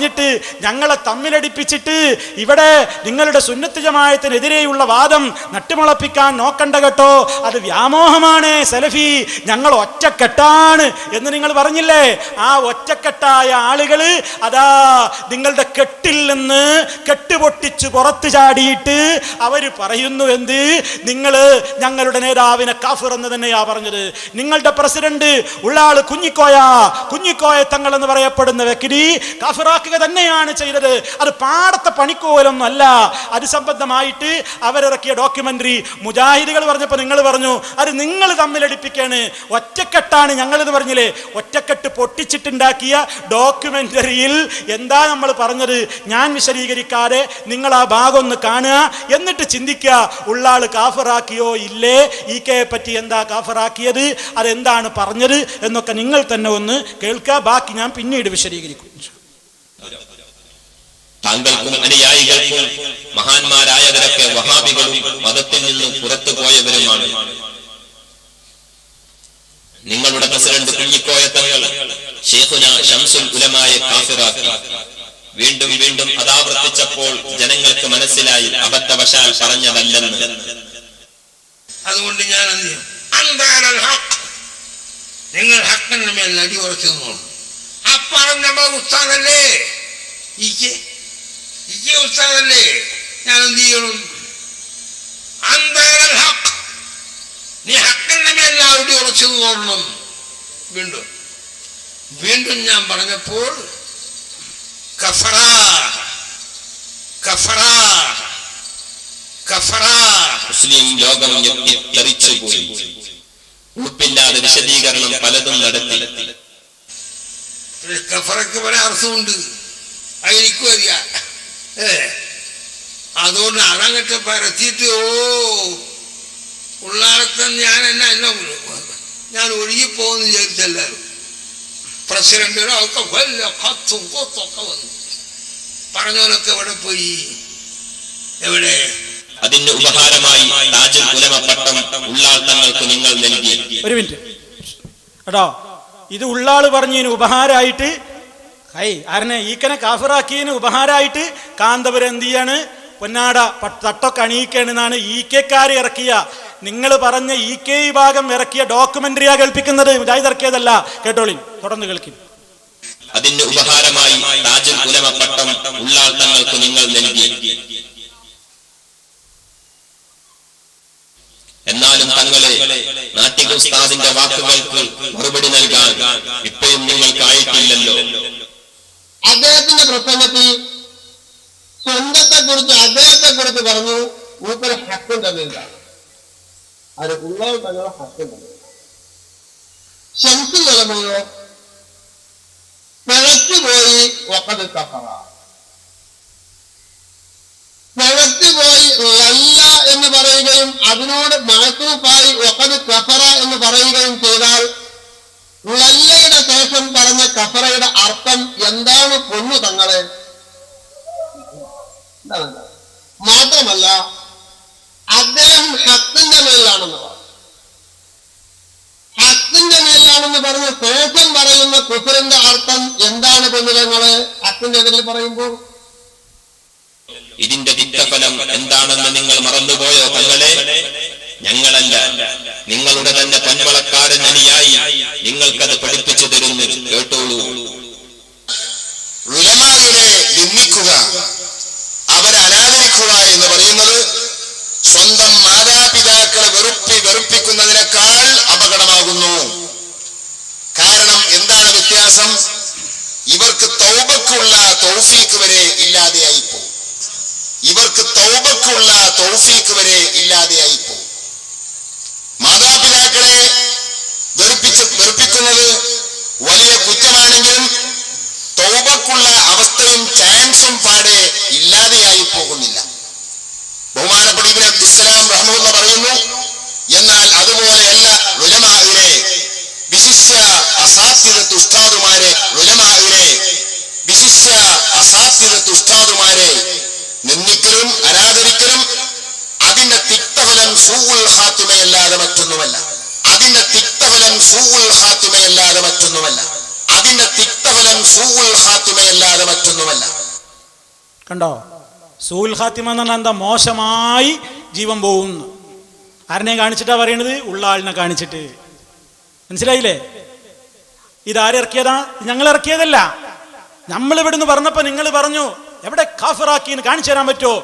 പറഞ്ഞിട്ട് ഞങ്ങളെ തമ്മിലടിപ്പിച്ചിട്ട് ഇവിടെ നിങ്ങളുടെ സുന്നത്ത് ജമാഅത്തിനെതിരെയുള്ള വാദം നട്ടുമുളപ്പിക്കാൻ നോക്കണ്ട കേട്ടോ, അത് വ്യാമോഹമാണ് സലഫി, ഞങ്ങൾ ഒറ്റക്കെട്ടാണ് എന്ന് നിങ്ങൾ പറഞ്ഞില്ലേ? ആ ഒറ്റക്കെട്ടായ ആളുകൾ അതാ നിങ്ങളുടെ കെട്ടിൽ നിന്ന് കെട്ടുപൊട്ടിച്ച് പുറത്തു ചാടിയിട്ട് അവര് പറയുന്നു എന്ത്, നിങ്ങള് ഞങ്ങളുടെ നേതാവിനെ കാഫിർ എന്ന് തന്നെയാ പറഞ്ഞത്. നിങ്ങളുടെ പ്രസിഡന്റ് ഉള്ള ആള് കുഞ്ഞിക്കോയ തങ്ങൾ എന്ന് പറയപ്പെടുന്ന വ്യക്തി കാഫിറാക്കുക തന്നെയാണ് ചെയ്തത്. അത് പാടത്തെ പണിക്കോലൊന്നും അല്ല. അത് സംബന്ധമായിട്ട് അവരിറക്കിയ ഡോക്യുമെന്ററി മുജാഹിദുകൾ പറഞ്ഞപ്പോൾ നിങ്ങൾ പറഞ്ഞു അത് നിങ്ങൾ തമ്മിലടിപ്പിക്കാണ്, ഒറ്റക്കെട്ടാണ് ഞങ്ങളെന്ന് പറഞ്ഞില്ലേ? ഒറ്റക്കെട്ട് പൊട്ടിച്ചിട്ടുണ്ടാക്കിയ ഡോക്യുമെന്ററിയിൽ എന്താ നമ്മൾ പറഞ്ഞത്? ഞാൻ വിശദീകരിക്കാതെ നിങ്ങൾ ആ ഭാഗം ഒന്ന് കാണുക, എന്നിട്ട് ചിന്തിക്കുക ഉള്ളാള് കാഫിറാക്കിയോ ഇല്ലേ, ഈ കെ പറ്റി എന്താ കാഫിറാക്കിയത്, അതെന്താണ് പറഞ്ഞത് എന്നൊക്കെ നിങ്ങൾ തന്നെ ഒന്ന് കേൾക്കുക. ബാക്കി ഞാൻ പിന്നീട് വിശദീകരിക്കും. താങ്കൾക്കും അനുയായികൾക്കും മഹാന്മാരായവരൊക്കെ വഹാബികളും മതത്തിൽ നിന്ന് പുറത്തു പോയവരുമാണ്. നിങ്ങളുടെ പ്രസിഡന്റ് കുഞ്ഞിക്കോയ തങ്ങൾ ശൈഖുന ശംസുൽ ഉലമായെ കാഫിറാക്കി. വീണ്ടും വീണ്ടും അതാവർത്തിച്ചപ്പോൾ ജനങ്ങൾക്ക് മനസ്സിലായി അബദ്ധവശാൽ പറഞ്ഞതല്ലെന്ന്. അതുകൊണ്ട് ഞാൻ എന്ത് ചെയ്യും? നിങ്ങൾ ഹക്കിന്റെ മേൽ അടി ഉറച്ചു അപ്പറഞ്ഞ ഉസ്താദല്ലേ, ഉസ്താദല്ലേ, ഞാൻ എന്ത് ചെയ്യണം? നീ ഹക്കിന്റെ മേൽ അടി ഉറച്ചു നോക്കണം. വീണ്ടും വീണ്ടും ഞാൻ പറഞ്ഞപ്പോൾ മുസ്ലിം ലോകം ഞെട്ടിത്തരിച്ചുപോയി. ഉറപ്പില്ലാതെ വിശദീകരണം പലതും നടത്തി. കഫറക്ക് പല അർത്ഥമുണ്ട്, അതെനിക്കും അറിയാം. അതുകൊണ്ട് അതങ്ങട്ട് പരത്തിയിട്ട് ഉള്ളാളത്തെ ഞാൻ ഒഴുകിപ്പോന്ന് വിചാരിച്ചല്ലാരും. പ്രസിഡന്റിനോ ഒക്കെ വല്ല കത്തും കൊത്തൊക്കെ വന്നു. പറഞ്ഞവനൊക്കെ എവിടെ പോയി? എവിടെ? അതിന്റെ ഉപഹാരമായി താജുൽ ഉലമ പട്ടം ഉള്ളാൾ തങ്ങൾക്ക് നിങ്ങൾ നൽകി. ഒരു മിനിറ്റ് കേട്ടോ, ഇത് ഉള്ളാള് പറഞ്ഞതിന് ഉപഹാരമായിട്ട് ആരനെ ഈക്കനെ കാഫിറാക്കിയതിന് ഉപഹാരമായിട്ട് കാന്തപുരം എന്ത് ചെയ്യാണ്? പൊന്നാട തട്ടൊക്കെ അണിയിക്കണെന്നാണ് ഈ കെക്കാർ ഇറക്കിയ, നിങ്ങൾ പറഞ്ഞ ഈ കെ വിഭാഗം ഇറക്കിയ ഡോക്യുമെന്ററിയാ കേൾപ്പിക്കുന്നത്, മുജാഹിദ് ഇറക്കിയതല്ല. കേട്ടോളിൻ, തുടർന്ന് കേൾക്കും. അതിന്റെ ഉപഹാരമായി താജുൽ ഉലമ പട്ടം ഉള്ളാൾ തങ്ങൾക്ക് നിങ്ങൾ നൽകി. എന്നാലും തങ്ങളെ നാട്ടിക ഉസ്താദിന്റെ വാക്കുകൾക്ക് മറുപടി നൽകാൻ ഇപ്പോഴും നിങ്ങൾക്കായിട്ടില്ലല്ലോ. അദ്ദേഹത്തിന്റെ പ്രസംഗത്തിൽ സ്വന്തത്തെക്കുറിച്ച് അദ്ദേഹത്തെക്കുറിച്ച് പറഞ്ഞു, മൂപ്പര് ഹക്കും തന്നെയാണ്. അത് ഉള്ളവർ തന്നെ ഹക്കും തന്നെ. ശംസുൽ ഉലമയോ പിഴച്ചുപോയി വഖദ് കഫറ, പിഴച്ചുപോയി അല്ല എന്ന് പറയുകയും അതിനോട് മാസൂഫായി വഖദ് കഫറ എന്ന് പറയുകയും ചെയ്താൽ ലല്ലയുടെ ശേഷം പറഞ്ഞ കഫറയുടെ അർത്ഥം എന്താണ്? പൊന്നു തങ്ങളെ. മാത്രമല്ല അദ്ദേഹം ഹത്തിന്റെ മേലാണെന്ന് പറഞ്ഞു. ഹത്തിന്റെ മേലാണെന്ന് പറഞ്ഞ ശേഷം പറയുന്ന കുഫറിന്റെ അർത്ഥം എന്താണ് പൊന്നുതങ്ങള്? ഹത്തിന്റെ എതിരിൽ പറയുമ്പോൾ ഇതിന്റെ തിക്തഫലം എന്താണെന്ന് നിങ്ങൾ മറന്നുപോയോ തങ്ങളെ? ഞങ്ങളല്ല, നിങ്ങളുടെ തന്നെ പൊന്മളക്കാരൻ അനുയായി നിങ്ങൾക്കത് പഠിപ്പിച്ചു തരുന്നു. കേട്ടോളൂ. ഉലമാവിനെ നിന്ദിക്കുക, അവരെ അനാദരിക്കുക എന്ന് പറയുന്നത് സ്വന്തം മാതാപിതാക്കളെ വെറുപ്പിക്കുന്നതിനേക്കാൾ അപകടമാകുന്നു. കാരണം എന്താണ് വ്യത്യാസം? ഇവർക്ക് തൗബക്കുള്ള തൗഫീക്ക് വരെ ഇല്ലാതെയായിപ്പോ. ഇവർക്ക് തൗബക്കുള്ള തൗഫീക്ക് വരെ ഇല്ലാതെയായിപ്പോ. മാതാപിതാക്കളെ വെറുപ്പിക്കുന്നത് വലിയ കുറ്റമാണെങ്കിലും തൗബക്കുള്ള അവസ്ഥയും ചാൻസും പാടെ ഇല്ലാതെയായി പോകുന്നില്ല. ബഹുമാനപ്പെട്ട ഇബ്നു അബ്ദുസ്സലാം റഹ്മത്തുള്ളാഹി പറയുന്നു, എന്നാൽ അതുപോലെയല്ല ഉലമാഇനെ, വിശിഷ്യ അസാത്തിദത്ത് ഉസ്താദുമാരെ, ഉലമാഇനെ വിശിഷ്യ അസാത്തിദത്ത് ഉസ്താദുമാരെ നിന്ദിക്കലും അനാദരിക്കലും അതിന്റെ തിക്തഫലം സൂഉൽ ഖാത്തിമയല്ലാതെ മറ്റൊന്നുമല്ല. അതിന്റെ തിക്തഫലം സൂഉൽ ഖാത്തിമയല്ലാതെ മറ്റൊന്നുമല്ല. അതിന്റെ തിക്തഫലം സൂഉൽ ഖാത്തിമയല്ലാതെ മറ്റൊന്നുമല്ല. കണ്ടോ? സൂൽ ഖാത്തിമ എന്ന് പറഞ്ഞാൽ എന്താ? മോശമായി ജീവൻ പോകുന്നു. ആരനെ കാണിച്ചിട്ടാ പറയണത്? ഉള്ള ആളിനെ കാണിച്ചിട്ട്. മനസ്സിലായില്ലേ? ഇതാരിറക്കിയതാ? ഞങ്ങൾ ഇറക്കിയതല്ല. നമ്മൾ ഇവിടുന്ന് പറഞ്ഞപ്പോ നിങ്ങൾ പറഞ്ഞു എവിടെ കാഫിറാക്കിന്ന് കാണിച്ചു തരാൻ പറ്റുമോ?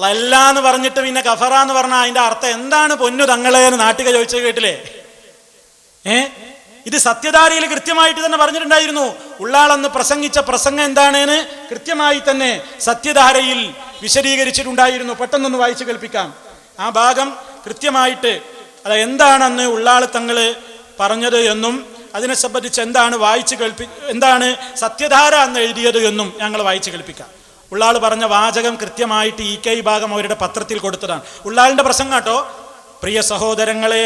ലല്ലാന്ന് പറഞ്ഞിട്ട് പിന്നെ കഫറ എന്ന് പറഞ്ഞാൽ അതിന്റെ അർത്ഥം എന്താണ് പൊന്നു തങ്ങളെ എന്ന് നാട്ടിക ചോദിച്ചത് കേട്ടില്ലേ? ഇത് സത്യധാരയിൽ കൃത്യമായിട്ട് തന്നെ പറഞ്ഞിട്ടുണ്ടായിരുന്നു. ഉള്ളാളെന്ന് പ്രസംഗിച്ച പ്രസംഗം എന്താണെന്ന് കൃത്യമായി തന്നെ സത്യധാരയിൽ വിശദീകരിച്ചിട്ടുണ്ടായിരുന്നു. പെട്ടെന്നൊന്ന് വായിച്ചു കേൾപ്പിക്കാം. ആ ഭാഗം കൃത്യമായിട്ട് അത് എന്താണെന്ന് ഉള്ളാള് തങ്ങള് പറഞ്ഞത് എന്നും അതിനെ സംബന്ധിച്ച് എന്താണ് സത്യധാര എന്ന് എഴുതിയത് എന്നും ഞങ്ങൾ വായിച്ചു കേൾപ്പിക്കാം. ഉള്ളാൾ പറഞ്ഞ വാചകം കൃത്യമായിട്ട് ഈ ഭാഗം അവരുടെ പത്രത്തിൽ കൊടുത്തതാണ്. ഉള്ളാളിന്റെ പ്രസംഗം കേട്ടോ. പ്രിയ സഹോദരങ്ങളെ,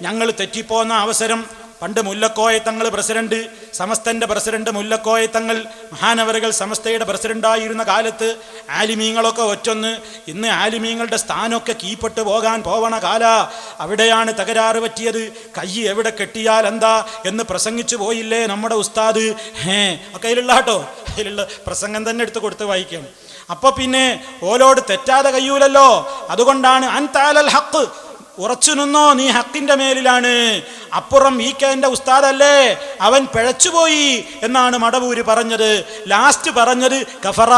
ഞങ്ങൾ തെറ്റിപ്പോന്ന അവസരം പണ്ട് മുല്ലക്കോയ തങ്ങൾ പ്രസിഡന്റ്, സമസ്തന്റെ പ്രസിഡന്റ് മുല്ലക്കോയ തങ്ങൾ മഹാനവറുകൾ സമസ്തയുടെ പ്രസിഡന്റായിരുന്ന കാലത്ത് ആലിമീങ്ങളൊക്കെ ഒറ്റൊന്ന്, ഇന്ന് ആലിമീങ്ങളുടെ സ്ഥാനമൊക്കെ കീപ്പെട്ട് പോവണ കാല, അവിടെയാണ് തകരാറ് പറ്റിയത്. കൈ എവിടെ കെട്ടിയാൽ എന്താ എന്ന് പ്രസംഗിച്ചു പോയില്ലേ നമ്മുടെ ഉസ്താദ്. ഒക്കെ അതിലുള്ള കേട്ടോ, അതിലുള്ള പ്രസംഗം തന്നെ എടുത്ത് കൊടുത്ത് വായിക്കണം. അപ്പൊ പിന്നെ ഓലോട് തെറ്റാതെ കഴിയൂലല്ലോ. അതുകൊണ്ടാണ് അൻതാലൽ ഹഖ്, ഉറച്ചു നിന്നോ, നീ ഹക്കിന്റെ മേലിലാണ്. അപ്പുറം ഈ കെന്റെ ഉസ്താദല്ലേ, അവൻ പിഴച്ചുപോയി എന്നാണ് മടവൂര് പറഞ്ഞത്. ലാസ്റ്റ് പറഞ്ഞത് കഫറ,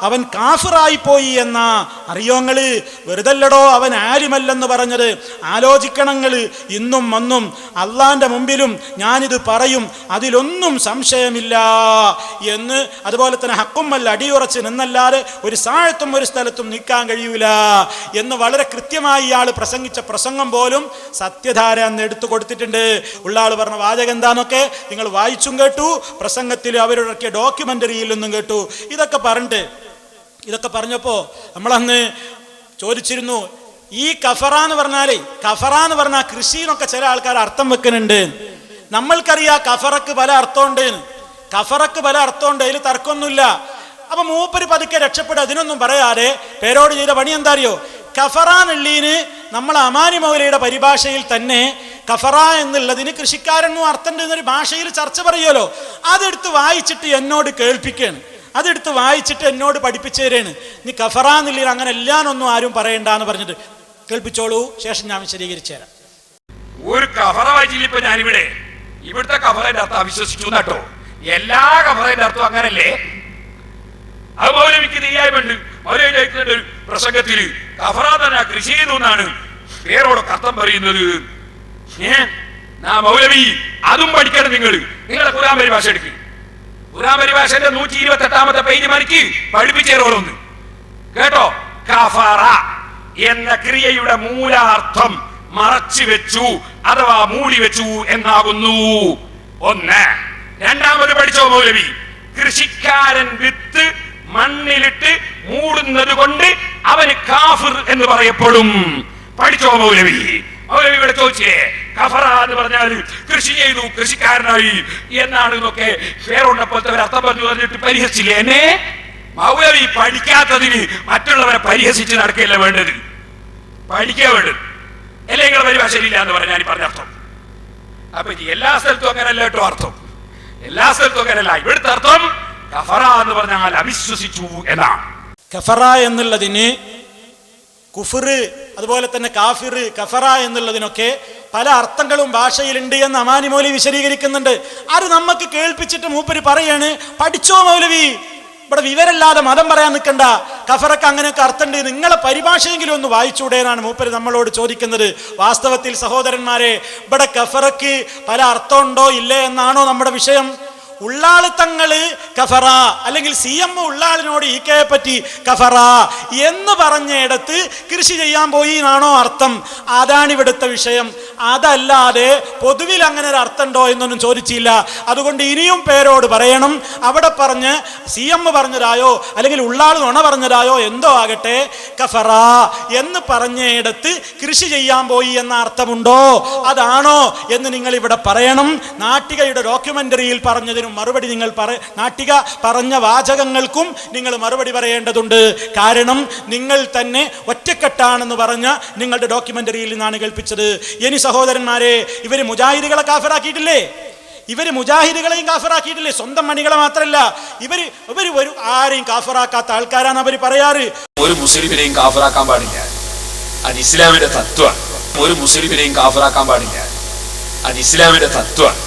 അവൻ കാഫിറായി പോയി എന്നാ. അറിയോങ്ങള്, വെറുതല്ലടോ അവൻ ആലിമല്ലെന്ന് പറഞ്ഞത്. ആലോചിക്കണങ്ങള്. ഇന്നും അന്നും അള്ളാന്റെ മുമ്പിലും ഞാനിത് പറയും, അതിലൊന്നും സംശയമില്ല എന്ന്. അതുപോലെ തന്നെ ഹക്കുമല്ല അടിയുറച്ച് നിന്നല്ലാതെ ഒരു സാഴത്തും ഒരു സ്ഥലത്തും നിൽക്കാൻ കഴിയൂല എന്ന് വളരെ കൃത്യമായി ഇയാൾ പ്രസംഗിച്ച പ്രസംഗം പോലും സത്യധാര എന്ന് എടുത്തു കൊടുത്തിട്ടുണ്ട്. ഉള്ളാൾ പറഞ്ഞ വാചകം എന്താന്നൊക്കെ നിങ്ങൾ വായിച്ചും കേട്ടു, പ്രസംഗത്തിൽ അവരിറക്കിയ ഡോക്യുമെന്ററിയിൽ നിന്നും കേട്ടു. ഇതൊക്കെ പറഞ്ഞപ്പോ നമ്മളന്ന് ചോദിച്ചിരുന്നു, ഈ കഫറ എന്ന് പറഞ്ഞാൽ കൃഷി എന്നൊക്കെ ചില ആൾക്കാർ അർത്ഥം വെക്കുന്നുണ്ട്. നമ്മൾക്കറിയാം കഫറക്ക് പല അർത്ഥമുണ്ട്, അതിൽ തർക്കമൊന്നുമില്ല. അപ്പൊ മൂപ്പര് പതുക്കെ രക്ഷപ്പെടുക. അതിനൊന്നും പറയാതെ പേരോട് ചെയ്ത പണി എന്താ അറിയോ? കഫറ എന്നുള്ളതിന് നമ്മൾ അമാനി മൗലയുടെ പരിഭാഷയിൽ തന്നെ കഫറ എന്നുള്ളതിന് കൃഷിക്കാരെന്നും അർത്ഥം എന്നൊരു ഭാഷയിൽ ചർച്ച പറയുമല്ലോ. അതെടുത്ത് വായിച്ചിട്ട് എന്നോട് കേൾപ്പിക്കുകയാണ്, അതെടുത്ത് വായിച്ചിട്ട് എന്നോട് പഠിപ്പിച്ചു തരാണ്. നീ കഫറ എന്നുള്ളതിന് അങ്ങനെ എല്ലാനൊന്നും ആരും പറയണ്ടെന്ന് പറഞ്ഞിട്ട് കേൾപ്പിച്ചോളൂ, ശേഷം ഞാൻ വിശദീകരിച്ചു തരാം. ഒരു കഫറ വായിച്ചില്ല. ഇപ്പൊ ഞാനിവിടെ ഇവിടുത്തെ കഫറയുടെ അർത്ഥം അവിശ്വസിച്ചു കേട്ടോ. എല്ലാ കഫറയുടെ അർത്ഥം അങ്ങനല്ലേ? അത് മൗലവിക്ക് തീയായ്മണ്ട്. മൗലവി ചോദിക്കുന്നുണ്ട് ഒരു പ്രസംഗത്തില്, കഫറ തന്നെ കൃഷി ചെയ്തു എന്നാണ് പേരോടൊക്കെ അർത്ഥം പറയുന്നത്. മൗലവി അതും പഠിക്കണം. നിങ്ങളെ ഖുർആൻ പരിഭാഷ എടുക്കുക. ഖുർആൻ പരിഭാഷന്റെ 128 പേജ് മണിക്ക് പഠിപ്പിച്ചേരോളൊന്ന് കേട്ടോ. കഫറ എന്ന ക്രിയയുടെ മൂലാർത്ഥം മറച്ചു വെച്ചു അഥവാ മൂടി വെച്ചു എന്നാകുന്നു. ഒന്ന്. രണ്ടാമത് പഠിച്ചോ മൗലവി, കൃഷിക്കാരൻ വിത്ത് മണ്ണിലിട്ട് മൂടുന്നത് കൊണ്ട് അവന് കാഫിർ എന്ന് പറയപ്പെടും. പഠിച്ചോ മൗലവി. മൗലവി ഇവിടെ ചോദിച്ചേ, കഫറ എന്ന് പറഞ്ഞാൽ കൃഷി ചെയ്തു കൃഷിക്കാരനായി എന്നാണ് എന്നൊക്കെ ഫേറോണിനെപ്പോലത്തെ ഒരു അർത്ഥം പറഞ്ഞിട്ട് പരിഹസിച്ചില്ലേ എന്നെ? മൗലവി പഠിക്കാത്തതിന് മറ്റുള്ളവരെ പരിഹസിച്ച് നടക്കുകയല്ല വേണ്ടത്, പഠിക്കുക വേണ്ടത്. അല്ലേ നിങ്ങളെ പരിഭാഷയിലില്ല എന്ന് പറഞ്ഞാൽ ഈ പറഞ്ഞ അർത്ഥം. അപ്പൊ എല്ലാ സ്ഥലത്തും അങ്ങനല്ല കേട്ടോ അർത്ഥം, എല്ലാ സ്ഥലത്തും അങ്ങനല്ല. ഇവിടുത്തെ അർത്ഥം കഫറ എന്ന് പറഞ്ഞാൽ അവിശ്വസിച്ചു എന്നാണ്. കഫറ എന്നുള്ളതിന് കുഫർ, അതുപോലെ തന്നെ കാഫിർ, കഫറ എന്നുള്ളതിനൊക്കെ പല അർത്ഥങ്ങളും ഭാഷയിലുണ്ട് എന്ന് അമാനി മൗലവി വിശദീകരിക്കുന്നുണ്ട്. അത് നമുക്ക് കേൾപ്പിച്ചിട്ട് മൂപ്പര് പറയാണ്, പഠിച്ചോ മൗലവി, ഇവിടെ വിവരല്ലാതെ മതം പറയാൻ നിൽക്കണ്ട, കഫറക്ക് അങ്ങനെയൊക്കെ അർത്ഥമുണ്ട്, നിങ്ങളെ പരിഭാഷയെങ്കിലും ഒന്ന് വായിച്ചൂടെ എന്നാണ് മൂപ്പര് നമ്മളോട് ചോദിക്കുന്നത്. വാസ്തവത്തിൽ സഹോദരന്മാരെ, ഇവിടെ കഫറക്ക് പല അർത്ഥമുണ്ടോ ഇല്ലേ എന്നാണോ നമ്മുടെ വിഷയം? ഉള്ളാള് തങ്ങള് കഫറ അല്ലെങ്കിൽ CM ഉള്ളാളിനോട് ഈ കെ പറ്റി കഫറ എന്ന് പറഞ്ഞിടത്ത് കൃഷി ചെയ്യാൻ പോയി എന്നാണോ അർത്ഥം? അതാണ് ഇവിടുത്തെ വിഷയം. അതല്ലാതെ പൊതുവിൽ അങ്ങനെ ഒരു അർത്ഥമുണ്ടോ എന്നൊന്നും ചോദിച്ചില്ല. അതുകൊണ്ട് ഇനിയും പേരോട് പറയണം, അവിടെ പറഞ്ഞ് CM പറഞ്ഞതായോ അല്ലെങ്കിൽ ഉള്ളാൾ നുണ പറഞ്ഞതായോ എന്തോ ആകട്ടെ, കഫറ എന്ന് പറഞ്ഞിടത്ത് കൃഷി ചെയ്യാൻ പോയി എന്ന അർത്ഥമുണ്ടോ, അതാണോ എന്ന് നിങ്ങൾ ഇവിടെ പറയണം. നാട്ടികയുടെ ഡോക്യുമെന്ററിയിൽ പറഞ്ഞതിന് മറുപടി നിങ്ങൾ നാട്ടിക പറഞ്ഞ വാചകങ്ങൾക്കും നിങ്ങൾ മറുപടി പറയേണ്ടതുണ്ട്. കാരണം നിങ്ങൾ തന്നെ ഒറ്റക്കെട്ടാണെന്ന് പറഞ്ഞ നിങ്ങളുടെ ഡോക്യുമെന്ററിയിൽ നിന്നാണ് കേൾപ്പിച്ചത്. ഇനി സഹോദരന്മാരെ, ഇവര് മുജാഹിദുകളെ കാഫിറാക്കിയിട്ടില്ലേ? ഇവര് മുജാഹിദുകളെയും കാഫറാക്കിയിട്ടില്ലേ? സ്വന്തം മണികളെ മാത്രല്ല, ഇവര് ഒരു ആരെയും കാഫറാക്കാത്ത ആൾക്കാരാണ് അവര് പറയാറ്. ഒരു മുസ്ലിമിനെയും കാഫറാക്കാൻ പാടില്ല, അത് ഇസ്ലാമിന്റെ തത്വമാണ്. ഒരു മുസ്ലിമിനെയും കാഫറാക്കാൻ പാടില്ല, അത് ഇസ്ലാമിന്റെ തത്വമാണ്.